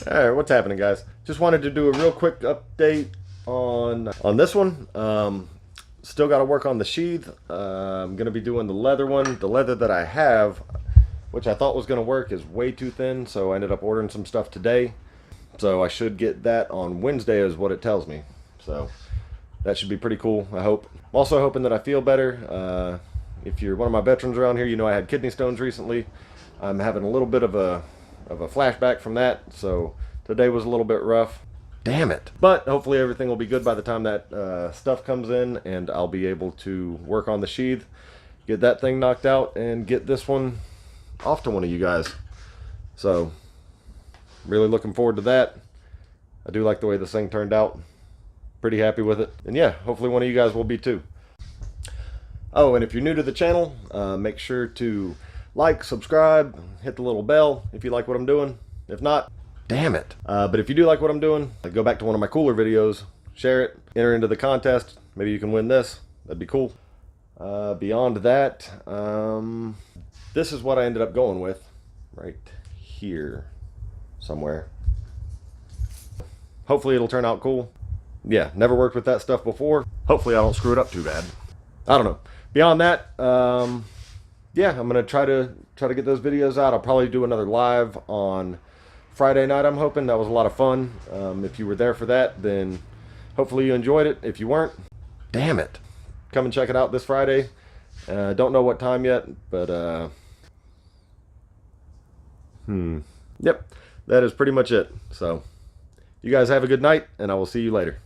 Alright, what's happening, guys? Just wanted to do a real quick update on this one. Still got to work on the sheath. I'm going to be doing the leather one. The leather that I have, which I thought was going to work, is way too thin, so I ended up ordering some stuff today. So I should get that on Wednesday is what it tells me. So that should be pretty cool, I hope. I'm also hoping that I feel better. If you're one of my veterans around here, you know I had kidney stones recently. I'm having a little bit of a flashback from that, so today was a little bit rough. Damn it. But hopefully everything will be good by the time that stuff comes in, and I'll be able to work on the sheath, get that thing knocked out, and get this one off to one of you guys. So really looking forward to that. I do like the way this thing turned out. Pretty happy with it. And yeah, hopefully one of you guys will be too. Oh, and if you're new to the channel, make sure to like, subscribe, hit the little bell if you like what I'm doing. If not, damn it. But if you do like what I'm doing, go back to one of my cooler videos, share it, enter into the contest. Maybe you can win this. That'd be cool. Beyond that, this is what I ended up going with right here somewhere. Hopefully it'll turn out cool. Yeah, never worked with that stuff before. Hopefully I don't screw it up too bad. I don't know. Beyond that, yeah, I'm gonna try to get those videos out. I'll probably do another live on Friday night. I'm hoping that was a lot of fun. If you were there for that, then hopefully you enjoyed it. If you weren't, damn it, come and check it out this Friday. Don't know what time yet, but yep, that is pretty much it. So you guys have a good night, and I will see you later.